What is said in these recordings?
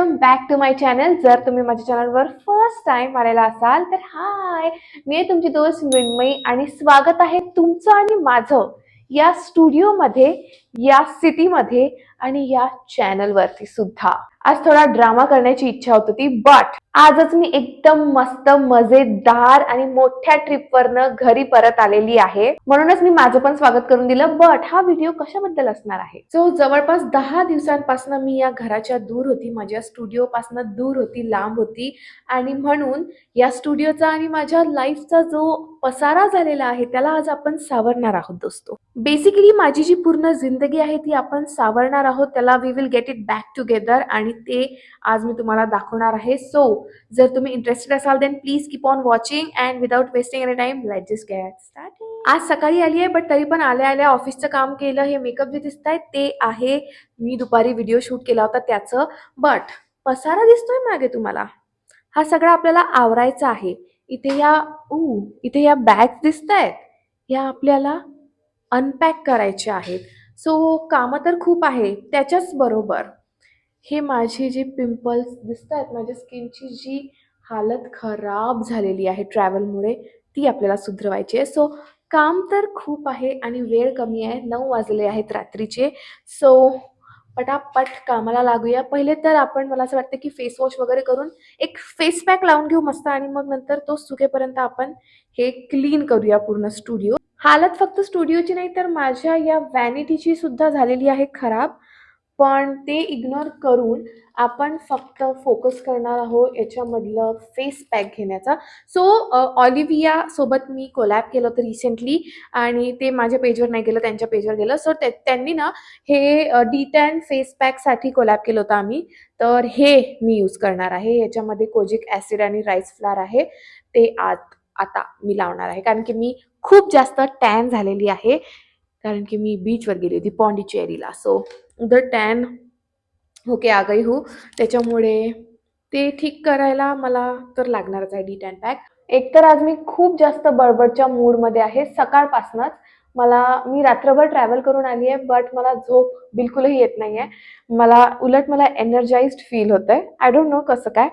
Welcome back to my channel. जर तुम्ही माझ्या चॅनलवर फर्स्ट टाइम आलेला असाल तर हाय, मी आहे तुमची दोस्त मृण्मयी आणि स्वागत आहे तुमचं आणि माझं या स्टुडिओमध्ये, या सिटीमध्ये आणि या चॅनलवरती सुद्धा. आज थोडा ड्रामा करण्याची इच्छा होत होती, बट आजच मी एकदम मस्त मजेदार आणि मोठ्या ट्रिपवरनं घरी परत आलेली आहे, म्हणूनच मी माझं पण स्वागत करून दिलं. बट हा व्हिडिओ कशाबद्दल असणार आहे? सो जवळपास 10 दिवसांपासून मी या घराच्या दूर होती, माझ्या स्टुडिओ पासून दूर होती, लांब होती, आणि म्हणून या स्टुडिओचा आणि माझ्या लाईफचा जो पसारा झालेला आहे त्याला आज आपण सावरणार आहोत दोस्तो. बेसिकली माझी जी पूर्ण जिंदगी आहे ती आपण सावरणार आहोत, त्याला we will get it back together, आणि ते आज मी तुम्हाला दाखवणार आहे. सो जर तुम्ही इंटरेस्टेड असाल then please keep on watching and without wasting any time let's just get started. आज सकाळी आली आहे, बट तरी पण आल्या आल्या ऑफिसचं काम केलं. हे मेकअप जे दिसत आहे ते आहे मी दुपारी व्हिडिओ शूट केला होता त्याचं. बट पसारा दिसतोय मागे तुम्हाला, हा सगळा आपल्याला आवरायचा आहे. इथे या बॅग्स दिसत आहेत, या आपल्याला अनपॅक करायचे आहेत. सो कामं तर खूप आहे, त्याच्याच बरोबर हे माझे जे पिंपल्स दिसत आहेत, माझ्या स्किनची जी हालत खराब झालेली आहे ट्रॅव्हलमुळे, ती आपल्याला सुधरवायची आहे. सो काम तर खूप आहे आणि वेळ कमी आहे, 9 वाजले आहेत रात्रीचे. सो पटापट कामाला लागूया. पहिले तर आपण, मला असं वाटतं की फेस वॉश वगैरे करून एक फेस पॅक लावून घेऊ मस्त, आणि मग नंतर तो सुकेपर्यंत आपण हे क्लीन करूया पूर्ण स्टुडिओ. हालत फक्त स्टुडिओची नाही तर माझ्या या व्हॅनिटीची सुद्धा झालेली आहे खराब, पण ते इग्नोर करून आपण फक्त फोकस करणार आहोत याच्यामधलं फेस पॅक घेण्याचा. सो ऑलिव्हिया सोबत मी कोलॅब केलं होतं रिसेंटली, आणि ते माझ्या पेजवर नाही गेलं, त्यांच्या पेजवर गेलं. सो त्यांनी ना हे D10 फेस पॅकसाठी कोलॅब केलं होतं आम्ही. तर हे मी यूज करणार आहे. याच्यामध्ये कोजिक ॲसिड आणि राईस फ्लावर आहे, ते आता मी लावणार आहे, कारण की मी खूप जास्त टॅन झालेली आहे, कारण की मी बीचवर गेली होती पॉन्डिचेरीला. सो उधर टॅन होके आ गई हूँ, त्याच्यामुळे ते ठीक करायला मला तर लागणारच आहे D10 पॅक. एकतर आज मी खूप जास्त बडबडच्या मूडमध्ये आहे सकाळपासूनच. मी रात्रभर ट्रॅव्हल करून आली आहे, बट मला झोप बिलकुलही येत नाही आहे. उलट मला एनर्जाइज्ड फील होतंय. आय डोंट नो कसं काय.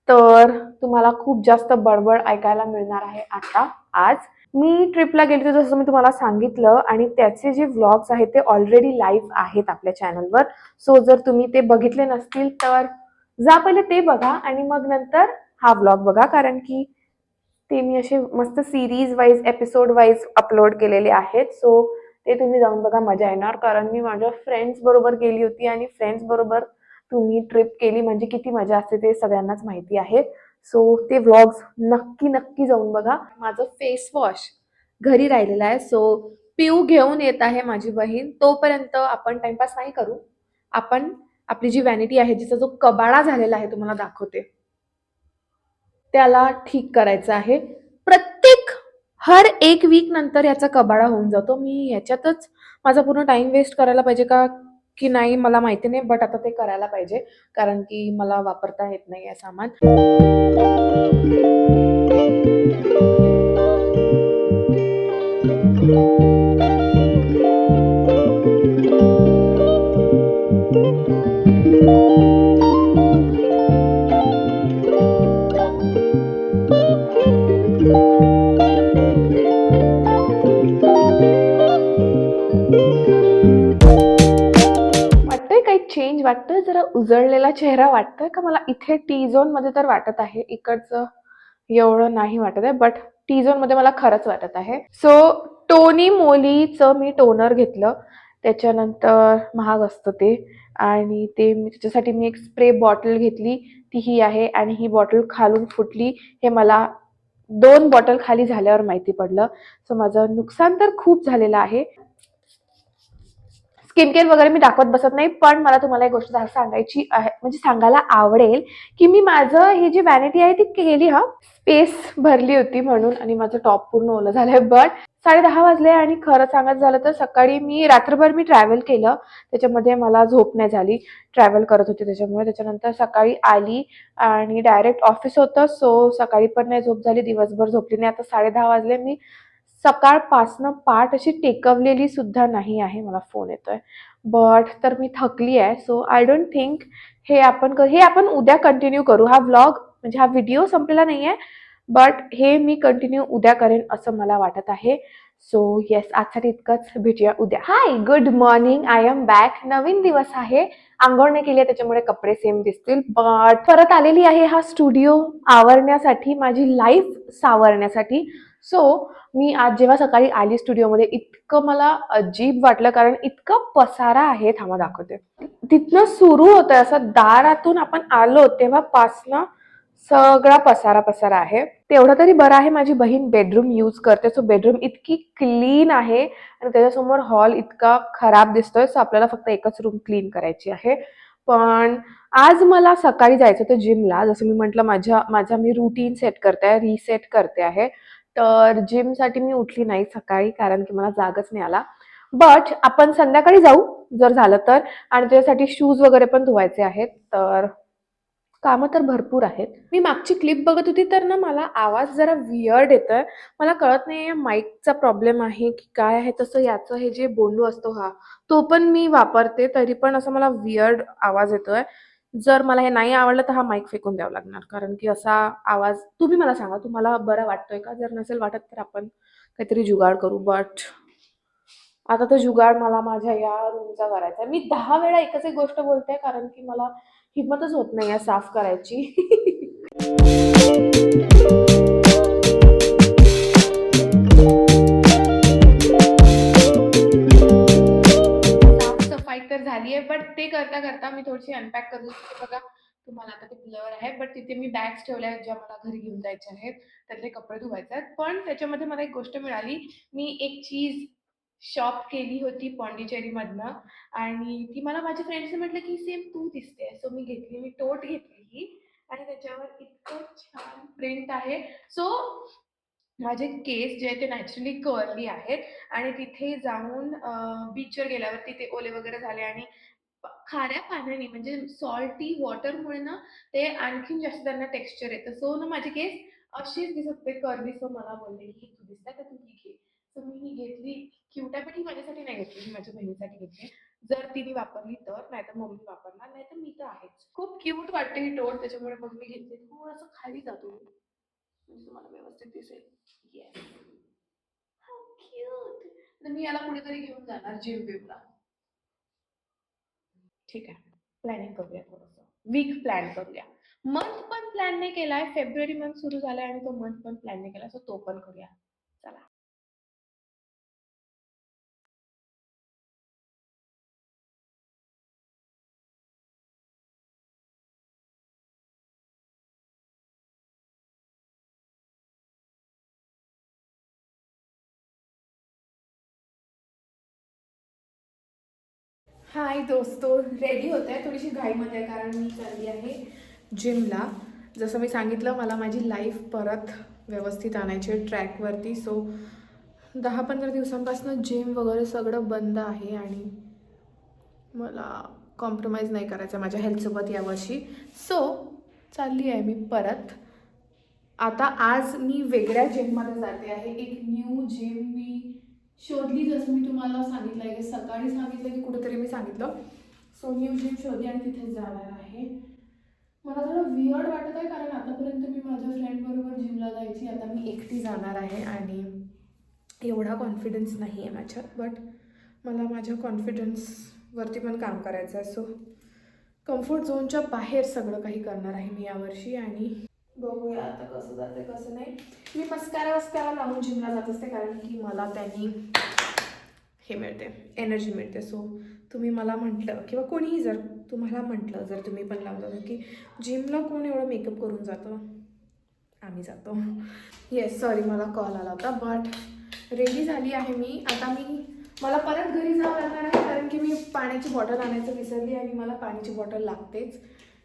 तर तुम्हाला खूप जास्त बडबड ऐकायला मिळणार आहे आता. आज मी ट्रिपला गेली होती जसं मी तुम्हाला सांगितलं, आणि त्याचे जे व्लॉग्स आहेत ते ऑलरेडी लाईव्ह आहेत आपल्या चॅनलवर. सो जर तुम्ही ते बघितले नसतील तर जा पहिले ते बघा आणि मग नंतर हा व्लॉग बघा, कारण की ते मी असे मस्त series wise, episode wise upload केलेले आहेत. सो ते तुम्ही जाऊन बघा, मजा येणार. कारण मी माझ्या फ्रेंड्स बरोबर गेली होती, आणि फ्रेंड्स बरोबर तुम्ही ट्रिप केली म्हणजे किती मजा असते ते सगळ्यांनाच माहिती आहे. सो ते व्लॉग्स नक्की नक्की जाऊन बघा. माझं फेस वॉश घरी राहिलेला आहे, सो पिऊ घेऊन येत आहे माझी बहीण. तोपर्यंत आपण टाइमपास नाही करू. आपण आपली जी व्हॅनिटी आहे, जिचा जो कबाडा झालेला आहे तुम्हाला दाखवते, त्याला ठीक करायचं आहे. हर एक वीक नंतर याचा कबाडा होऊन जातो. मी याच्यातच माझा पूर्ण टाइम वेस्ट करायला पाहिजे का की नाही मला माहिती नाही, बट आता ते करायला पाहिजे, कारण की मला वापरता येत नाही आहे सामान. वाटतंय काही चेंज, वाटतोय जरा उजळलेला चेहरा वाटतोय का मला? इथे टी झोन मध्ये तर वाटत आहे, इकडचं एवढं नाही वाटत आहे, बट टी झोन मध्ये मला खरंच वाटत आहे. सो टोनी मोलीचं मी टोनर घेतलं, त्याच्यानंतर महाग असतं ते, आणि त्याच्यासाठी मी एक स्प्रे बॉटल घेतली, ती ही आहे, आणि ही बॉटल खालून फुटली. हे मला 2 बॉटल खाली झाल्यावर माहिती पडलं. सो माझं नुकसान तर खूप झालेलं आहे. स्किन केअर वगैरे मी दाखवत बसत नाही, पण मला तुम्हाला एक गोष्ट सांगायची आहे, म्हणजे सांगायला आवडेल की मी माझं ही जी व्हॅनिटी आहे ती केली, स्पेस भरली होती म्हणून, आणि माझं टॉप पूर्ण ओलं झालंय. बट 10:30 वाजले, आणि खरं सांगायचं झालं तर सकाळी मी रात्रभर ट्रॅव्हल केलं, त्याच्यामध्ये मला झोप नाही झाली, ट्रॅव्हल करत होते त्याच्यामुळे. त्याच्यानंतर सकाळी आली आणि डायरेक्ट ऑफिस होतं, सो सकाळी पण नाही झोप झाली, दिवसभर झोपली नाही. आता 10:30 वाजले, मी सकाळपासनं पाठ अशी टेकवलेली सुद्धा नाही आहे. मला फोन येतोय, बट तर मी थकली आहे. सो आय डोंट थिंक हे आपण उद्या कंटिन्यू करू. हा व्लॉग म्हणजे हा व्हिडिओ संपलेला नाहीये, बट हे मी कंटिन्यू उद्या करेन असं मला वाटत आहे. सो येस, आजसाठी इतकंच. भेटूया उद्या. Hi, good morning. I am back. नवीन दिवस आहे. अंघोळ नाही केली त्याच्यामुळे कपडे सेम दिसतील, बट परत आलेली आहे हा स्टुडिओ आवरण्यासाठी, माझी लाईफ सावरण्यासाठी. सो मी आज जेव्हा सकाळी आली स्टुडिओमध्ये, इतकं मला अजीब वाटलं, कारण इतका पसारा आहे. थांबा दाखवते. तिथनं सुरू होतं असं, दारातून आपण आलो तेव्हापासनं सगळा पसारा पसारा आहे. तेवढं तरी बरं आहे, माझी बहीण बेडरूम यूज करते, सो बेडरूम इतकी क्लीन आहे आणि त्याच्यासमोर हॉल इतका खराब दिसतोय. सो आपल्याला फक्त एकच रूम क्लीन करायची आहे. पण आज मला सकाळी जायचं होतं जिमला. जसं मी म्हटलं, माझा मी रुटीन सेट करते आहे, रिसेट करते आहे. तर जिमसाठी मी उठली नाही सकाळी, कारण की मला जागच नाही आला. बट आपण संध्याकाळी जाऊ जर झालं तर. आणि त्याच्यासाठी शूज वगैरे पण धुवायचे आहेत. तर कामं तर भरपूर आहेत. मी मागची क्लिप बघत होती तर ना, मला आवाज जरा वियर्ड येतोय. मला कळत नाहीये माईकचा प्रॉब्लेम आहे की काय आहे. तसं याचं हे जे बोंडू असतो तो पण मी वापरते, तरी पण असं मला वियर्ड आवाज येतोय. जर मला हे नाही आवडलं तर हा माईक फेकून द्यावा लागणार, कारण की असा आवाज. तुम्ही मला सांगा, तुम्हाला बरं वाटतोय का? जर नसेल वाटत तर आपण काहीतरी जुगाड करू. बट आता तो जुगाड मला माझ्या या रूमचा करायचा आहे. मी 10 वेळा एकच एक गोष्ट बोलते, कारण की मला हिम्मतच होत नाहीये साफ करायची. साफ-सफाई तर झाली आहे, बट ते करता मी थोडीशी अनपॅक करत होते. बघा, तुम्हाला आता ते ब्लर आहे, बट तिथे मी बॅग्स ठेवल्या आहेत ज्या मला घरी घेऊन जायच्या आहेत. त्यातले कपडे धुवायचे आहेत. पण त्याच्यामध्ये मला एक गोष्ट मिळाली. मी एक चीज शॉप केली होती पॉंडिचेरीमधनं, आणि ती मला माझ्या फ्रेंड्सने म्हटलं की सेम तू दिसते. सो मी घेतली, मी टोट घेतली ही, आणि त्याच्यावर इतकं छान प्रिंट आहे. सो माझे केस जे आहेत ते नॅचरली कर्ली आहेत, आणि तिथे जाऊन बीचवर गेल्यावर तिथे ओले वगैरे झाले, आणि खाऱ्या पाण्याने म्हणजे सॉल्टी वॉटरमुळे ना ते आणखीन जास्त त्यांना टेक्स्चर येतं. सो ना माझे केस असेच दिसत होते कर्ली. सो मला बोलले की तू दिसते तर तू ही घे. सो मी ही घेतली. क्यूट आहे, पण ही माझ्यासाठी नाही घेतली, मी माझ्या बहिणीसाठी घेतली. जर तिने वापरली तर, नाहीतर मम्मी वापरणार, नाहीतर मी तर आहेच. खूप क्यूट वाटते ही टोट, त्याच्यामुळे मग मी घेतली. थोडंसं खाली जातो म्हणजे तुम्हाला व्यवस्थित दिसेल. Yes, how cute. तर मी याला कुठेतरी घेऊन जाणार जिम बिमला. ठीक आहे, प्लॅनिंग करूया थोडंसं. वीक प्लॅन करूया. मंथ पण प्लॅन नाही केलाय. फेब्रुवारी मंथ सुरू झालाय आणि तो मंथ पण प्लॅन नाही केला, सो तो पण करूया. चला. हाय दोस्तो, रेडी होत आहे. थोडीशी घाईमध्ये आहे, कारण मी चालली आहे जिमला. जसं मी सांगितलं, मला माझी लाईफ परत व्यवस्थित आणायची आहे ट्रॅकवरती. सो 10-15 दिवसांपासून जिम वगैरे सगळं बंद आहे, आणि मला कॉम्प्रोमाइज नाही करायचं माझ्या हेल्थसोबत यावर्षी. सो चालली आहे मी परत. आता आज मी वेगळ्या जिममध्ये जाते आहे. एक न्यू जिम मी शोधली, जसं मी तुम्हाला सांगितलं आहे, सकाळी सांगितलं की कुठेतरी मी सांगितलं. सो न्यू जिम शोधली आणि तिथे जाणार आहे. मला थोडं वियर्ड वाटत आहे, कारण आतापर्यंत मी माझ्या फ्रेंडबरोबर जिमला जायची. आता मी एकटी जाणार आहे, आणि एवढा कॉन्फिडन्स नाही आहे माझ्यात. बट मला माझ्या कॉन्फिडन्सवरती पण काम करायचं आहे. सो कम्फर्ट झोनच्या बाहेर सगळं काही करणार आहे मी यावर्षी, आणि बघूया आता कसं जाते कसं नाही. मी मस्कारा लावून जिमला जात असते, कारण की मला त्यांनी हे मिळते, एनर्जी मिळते. सो तुम्ही मला म्हटलं, किंवा कोणीही जर तुम्हाला म्हटलं, जर तुम्ही पण लावलं की जिमला कोण एवढं मेकअप करून जातं, आम्ही जातो. येस, सॉरी, मला कॉल आला होता. बट रेडी झाली आहे मी. आता मला परत घरी जावं लागणार आहे, कारण की मी पाण्याची बॉटल आणायचं विसरली, आणि मला पाण्याची बॉटल लागतेच,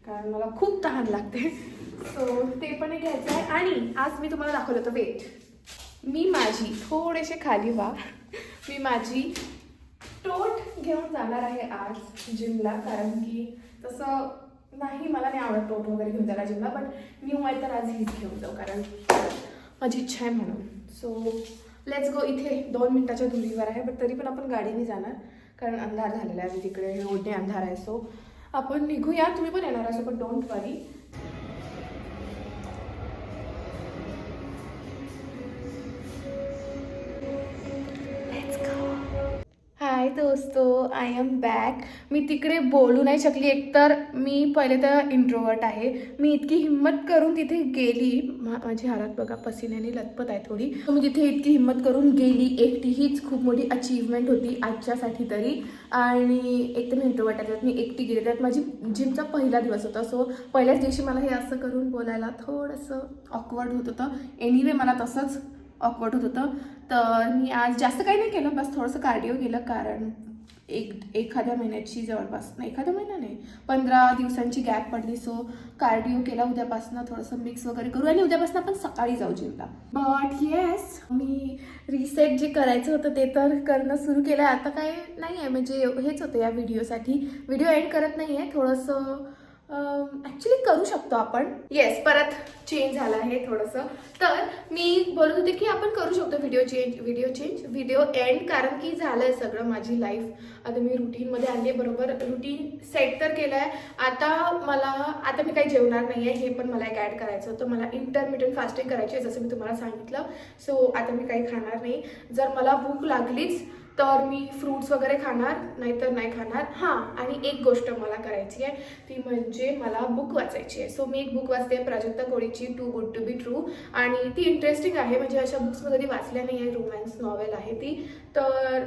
कारण मला खूप तहान लागते. सो ते पण एक घ्यायचं आहे. आणि आज मी तुम्हाला दाखवलं होतं वेट. मी माझी थोडेसे खाली व्हा. मी माझी टोट घेऊन जाणार आहे आज जिमला, कारण की तसं नाही, मला नाही आवडत टोट वगैरे घेऊन जायला जिमला. बट न्यू आहे तर आज हीच घेऊन जाऊ, कारण माझी इच्छा आहे म्हणून. So let's go. इथे 2 मिनिटाच्या दुरीवर आहे, बट तरी पण आपण गाडीने जाणार, कारण अंधार झालेला आहे तिकडे, रोडने अंधार आहे. सो आपण निघूया. तुम्ही पण येणार असो पण डोंट वरी. हाय दोस्तो, आय एम बॅक. मी तिकडे बोलू नाही शकली. एकतर मी पहिले तर इंट्रोवर्ट आहे. मी इतकी हिंमत करून तिथे गेली. माझी हालत बघा, पसिन्याने लथपथ आहे थोडी. मी तिथे इतकी हिंमत करून गेली एकटी. हीच खूप मोठी अचीवमेंट होती आजच्यासाठी तरी. आणि एक तर मी इंट्रोवर्ट आहे, मी एकटी गेली. त्यात माझी जिमचा पहिला दिवस होता. सो पहिल्याच दिवशी मला हे असं करून बोलायला थोडंसं ऑकवर्ड होत होतं. एनिवे मला तसंच ऑकवर्ड होत होतं. तर मी आज जास्त काही नाही केलं, बस थोडंसं कार्डिओ केलं. कारण एखाद्या महिन्याची जवळपास नाही, एखादा महिना नाही, 15 दिवसांची गॅप पडली. सो कार्डिओ केला. उद्यापासून थोडंसं मिक्स वगैरे करू आणि उद्यापासून आपण सकाळी जाऊ जिमला. बट येस, मी रिसेट जे करायचं होतं ते तर करणं सुरू केलं आहे. आता काय नाही आहे, म्हणजे हेच होतं या व्हिडिओसाठी. व्हिडिओ एंड करत नाही आहे, थोडंसं ॲक्च्युली करू शकतो आपण. येस, परत चेंज झालं आहे थोडंसं. तर मी बोलत होते की आपण करू शकतो व्हिडिओ एंड. कारण की झालं आहे सगळं. माझी लाईफ आता मी रुटीनमध्ये आणली आहे, बरोबर रुटीन सेट तर केलं आहे. आता मी काही जेवणार नाही आहे, हे पण मला एक ॲड करायचं होतं. मला इंटरमिडियंट फास्टिंग करायची आहे, जसं मी तुम्हाला सांगितलं. सो आता मी काही खाणार नाही. जर मला भूक लागलीच तर मी फ्रूट्स वगैरे खाणार, नाहीतर नाही खाणार. हां, आणि एक गोष्ट मला करायची आहे, ती म्हणजे मला बुक वाचायची आहे. सो मी एक बुक वाचते, प्राजक्ता कोळीची too good to be true. आणि ती इंटरेस्टिंग आहे, म्हणजे अशा बुक्स मी कधी वाचल्या नाही आहे. रोमॅन्स नॉवेल आहे ती. तर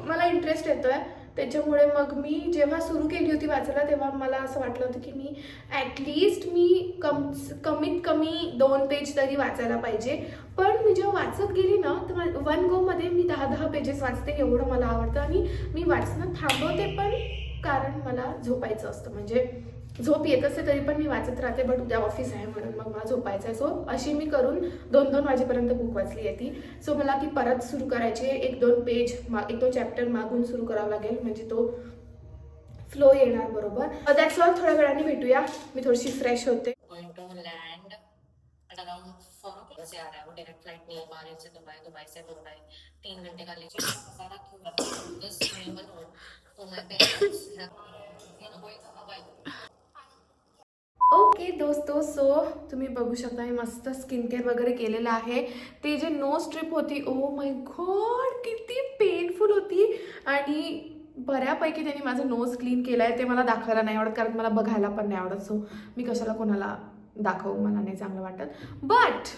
मला इंटरेस्ट येतो आहे त्याच्यामुळे. मग मी जेव्हा सुरू केली होती वाचायला तेव्हा मला असं वाटलं होतं की मी ॲटलिस्ट कमीत कमी 2 पेज तरी वाचायला पाहिजे. पण मी जेव्हा वाचत गेली ना तर वन गोमध्ये मी 10 पेजेस वाचते. एवढं मला आवडतं. आणि मी वाचणं थांबवते पण, कारण मला झोपायचं असतं. म्हणजे झोप येत असते तरी पण मी वाचत राहते. बट उद्या ऑफिस आहे म्हणून मग मला झोपायचं आहे. सो अशी मी करून 2-2 वाजेपर्यंत बुक वाचली आहे ती. सो मला ती परत सुरू करायची आहे. 1-2 पेज 1-2 चॅप्टर मागून सुरू करावं लागेल, म्हणजे तो फ्लो येणार बरोबर. That's all. थोड्या वेळाने भेटूया. मी थोडीशी फ्रेश होते. अराउंड 4 से आ रहा है वो डायरेक्ट फ्लाइट नहीं है बाहर से दुबई, दुबई से मुंबई 3 घंटे का लेके सारा क्यों दिस ट्रेवल हो तो माय पेरेंट्स ओके दोस्तो, सो तुम्ही बघू शकता मी मस्त स्किन केअर वगैरे केलेलं आहे. ते जे नोज ट्रिप होती, ओ माय गॉड किती पेनफुल होती. आणि बऱ्यापैकी त्यांनी माझं नोज क्लीन केलं आहे. ते मला दाखवायला नाही आवडत, कारण मला बघायला पण नाही आवडत. सो मी कशाला कोणाला दाखवू, मला नाही चांगलं वाटत. बट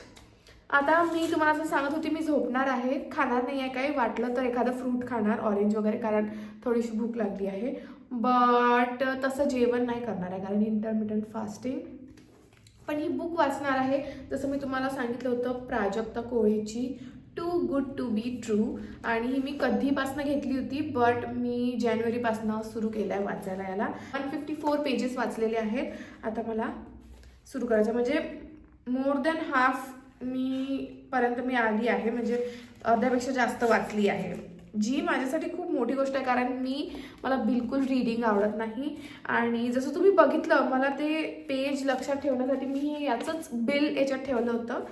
आता मी तुम्हाला असं सांगत होती, मी झोपणार आहे, खाणार नाही आहे काही. वाटलं तर एखादं फ्रूट खाणार, ऑरेंज वगैरे, कारण थोडीशी भूक लागली आहे. बट तसं जेवण नाही करणार आहे, कारण इंटरमिडियंट फास्टिंग. पण ही बुक वाचणार आहे, जसं मी तुम्हाला सांगितलं होतं, प्राजक्ता कोळीची too good to be true. आणि ही मी कधीपासून घेतली होती, बट मी जानेवारीपासून सुरू केलं आहे वाचायला. याला 154 पेजेस वाचलेले आहेत. आता मला सुरू करायचं, म्हणजे मोर दॅन हाफ मी आली आहे, म्हणजे अर्ध्यापेक्षा जास्त वाचली आहे. जी माझ्यासाठी खूप मोठी गोष्ट आहे, कारण मला बिलकुल रीडिंग आवडत नाही. आणि जसं तुम्ही बघितलं, मला ते पेज लक्षात ठेवण्यासाठी मी याचंच बिल याच्यात ठेवलं होतं.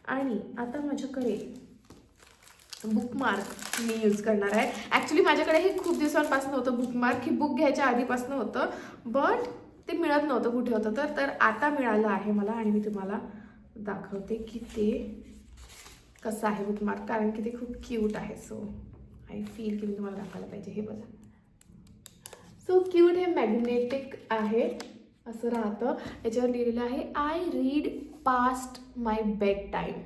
आणि आता माझ्याकडे बुकमार्क मी यूज करणार आहे. ॲक्च्युली माझ्याकडे हे खूप दिवसांपासून होतं बुकमार्क, ही बुक घ्यायच्या आधीपासून होतं, बट ते मिळत नव्हतं कुठे होतं. तर आता मिळालं आहे मला. आणि मी तुम्हाला दाखवते की ते कसं आहे बुकमार्क, कारण की ते खूप क्यूट आहे. सो आय फील की मी तुम्हाला दाखवायला पाहिजे. हे बघा, सो क्यूट. हे मॅग्नेटिक आहे, असं राहतं. याच्यावर लिहिलेलं आहे, I read past my bed time.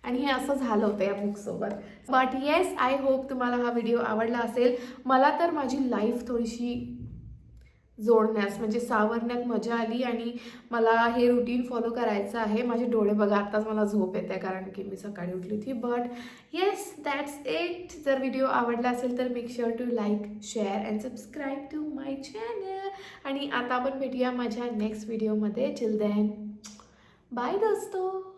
आणि हे असं झालं होतं या बुकसोबत. बट येस, आय होप तुम्हाला हा व्हिडिओ आवडला असेल. मला तर माझी लाईफ थोडीशी जोडण्यास, म्हणजे सावरण्यात मजा आली. आणि मला हे रुटीन फॉलो करायचं आहे. माझे डोळे बघा, आत्ताच मला झोप येते, कारण की मी सकाळी उठली होती. But yes, that's it. जर व्हिडिओ आवडला असेल तर make sure to like, share and subscribe to my channel. आणि आता आपण भेटूया माझ्या नेक्स्ट व्हिडिओमध्ये. टिल देन, बाय दोस्तो.